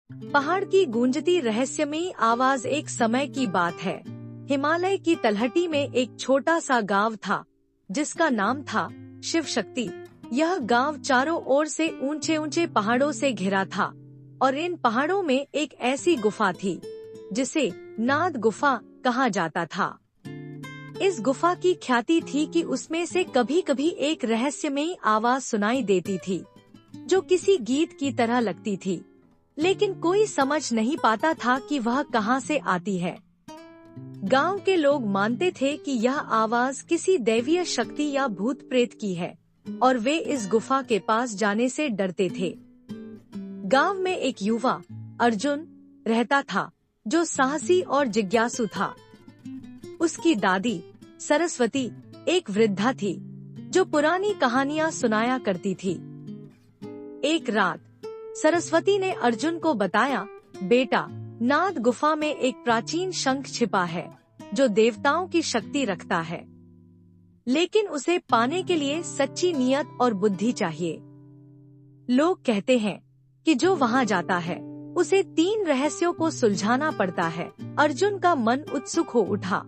पहाड़ की गूंजती रहस्यमयी आवाज एक समय की बात है। हिमालय की तलहटी में एक छोटा सा गांव था जिसका नाम था शिव शक्ति। यह गांव चारों ओर से ऊंचे ऊंचे पहाड़ों से घिरा था और इन पहाड़ों में एक ऐसी गुफा थी जिसे नाद गुफा कहा जाता था। इस गुफा की ख्याति थी कि उसमें से कभी कभी एक रहस्यमयी आवाज सुनाई देती थी जो किसी गीत की तरह लगती थी, लेकिन कोई समझ नहीं पाता था कि वह कहां से आती है। गांव के लोग मानते थे कि यह आवाज किसी दैवीय शक्ति या भूत प्रेत की है और वे इस गुफा के पास जाने से डरते थे। गांव में एक युवा अर्जुन रहता था जो साहसी और जिज्ञासु था। उसकी दादी सरस्वती एक वृद्धा थी जो पुरानी कहानियां सुनाया करती थी। एक रात सरस्वती ने अर्जुन को बताया, बेटा, नाद गुफा में एक प्राचीन शंख छिपा है जो देवताओं की शक्ति रखता है, लेकिन उसे पाने के लिए सच्ची नियत और बुद्धि चाहिए। लोग कहते हैं कि जो वहां जाता है उसे 3 रहस्यों को सुलझाना पड़ता है। अर्जुन का मन उत्सुक हो उठा।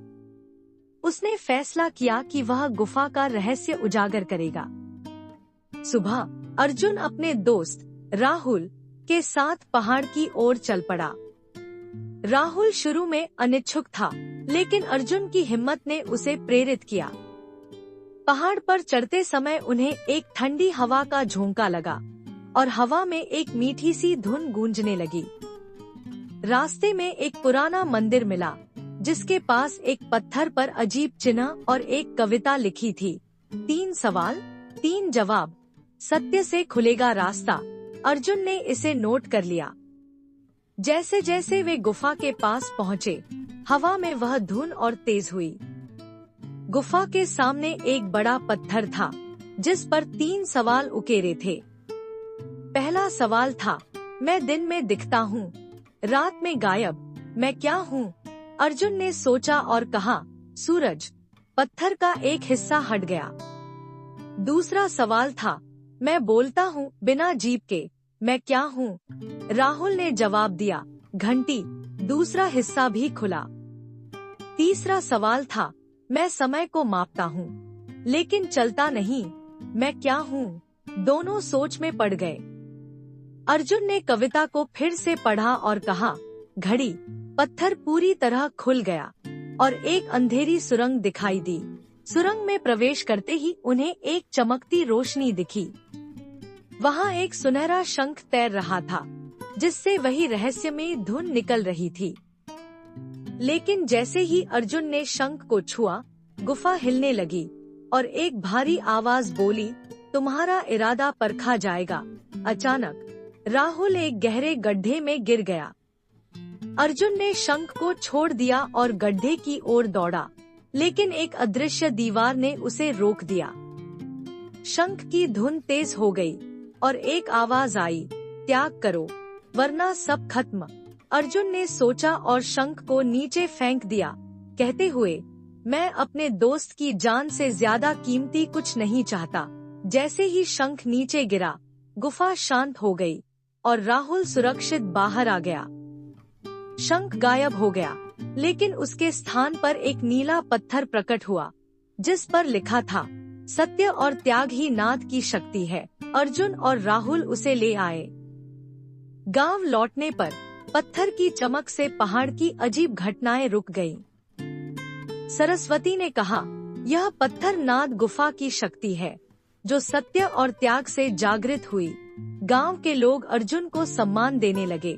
उसने फैसला किया कि वह गुफा का रहस्य उजागर करेगा। सुबह अर्जुन अपने दोस्त राहुल के साथ पहाड़ की ओर चल पड़ा। राहुल शुरू में अनिच्छुक था, लेकिन अर्जुन की हिम्मत ने उसे प्रेरित किया। पहाड़ पर चढ़ते समय उन्हें एक ठंडी हवा का झोंका लगा और हवा में एक मीठी सी धुन गूंजने लगी। रास्ते में एक पुराना मंदिर मिला जिसके पास एक पत्थर पर अजीब चिन्ह और एक कविता लिखी थी, 3 सवाल 3 जवाब, सत्य से खुलेगा रास्ता। अर्जुन ने इसे नोट कर लिया। जैसे जैसे वे गुफा के पास पहुँचे, हवा में वह धुन और तेज हुई। गुफा के सामने एक बड़ा पत्थर था जिस पर 3 सवाल उकेरे थे। पहला सवाल था, मैं दिन में दिखता हूँ, रात में गायब, मैं क्या हूँ? अर्जुन ने सोचा और कहा, सूरज। पत्थर का एक हिस्सा हट गया। दूसरा सवाल था, मैं बोलता हूँ बिना जीभ के, मैं क्या हूँ? राहुल ने जवाब दिया, घंटी। दूसरा हिस्सा भी खुला। तीसरा सवाल था, मैं समय को मापता हूँ लेकिन चलता नहीं, मैं क्या हूँ? दोनों सोच में पड़ गए। अर्जुन ने कविता को फिर से पढ़ा और कहा, घड़ी। पत्थर पूरी तरह खुल गया और एक अंधेरी सुरंग दिखाई दी। सुरंग में प्रवेश करते ही उन्हें एक चमकती रोशनी दिखी। वहां एक सुनहरा शंख तैर रहा था जिससे वही रहस्यमयी धुन निकल रही थी। लेकिन जैसे ही अर्जुन ने शंख को छुआ, गुफा हिलने लगी और एक भारी आवाज बोली, तुम्हारा इरादा परखा जाएगा। अचानक राहुल एक गहरे गड्ढे में गिर गया। अर्जुन ने शंख को छोड़ दिया और गड्ढे की ओर दौड़ा, लेकिन एक अदृश्य दीवार ने उसे रोक दिया। शंख की धुन तेज हो गई और एक आवाज आई, त्याग करो वरना सब खत्म। अर्जुन ने सोचा और शंख को नीचे फेंक दिया, कहते हुए, मैं अपने दोस्त की जान से ज्यादा कीमती कुछ नहीं चाहता। जैसे ही शंख नीचे गिरा, गुफा शांत हो गई और राहुल सुरक्षित बाहर आ गया। शंख गायब हो गया, लेकिन उसके स्थान पर एक नीला पत्थर प्रकट हुआ जिस पर लिखा था, सत्य और त्याग ही नाद की शक्ति है। अर्जुन और राहुल उसे ले आए। गांव लौटने पर पत्थर की चमक से पहाड़ की अजीब घटनाएं रुक गईं। सरस्वती ने कहा, यह पत्थर नाद गुफा की शक्ति है जो सत्य और त्याग से जागृत हुई। गांव के लोग अर्जुन को सम्मान देने लगे।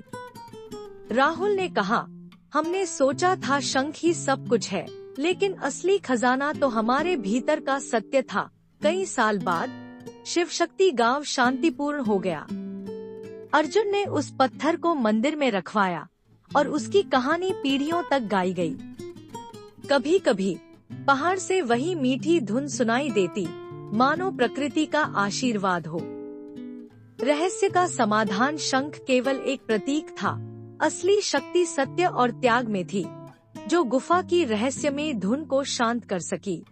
राहुल ने कहा, हमने सोचा था शंख ही सब कुछ है, लेकिन असली खजाना तो हमारे भीतर का सत्य था। कई साल बाद शिव शक्ति गांव शांतिपूर्ण हो गया। अर्जुन ने उस पत्थर को मंदिर में रखवाया और उसकी कहानी पीढ़ियों तक गाई गई। कभी कभी पहाड़ से वही मीठी धुन सुनाई देती, मानो प्रकृति का आशीर्वाद हो। रहस्य का समाधान शंख केवल एक प्रतीक था, असली शक्ति सत्य और त्याग में थी, जो गुफा की रहस्यमयी धुन को शांत कर सकी।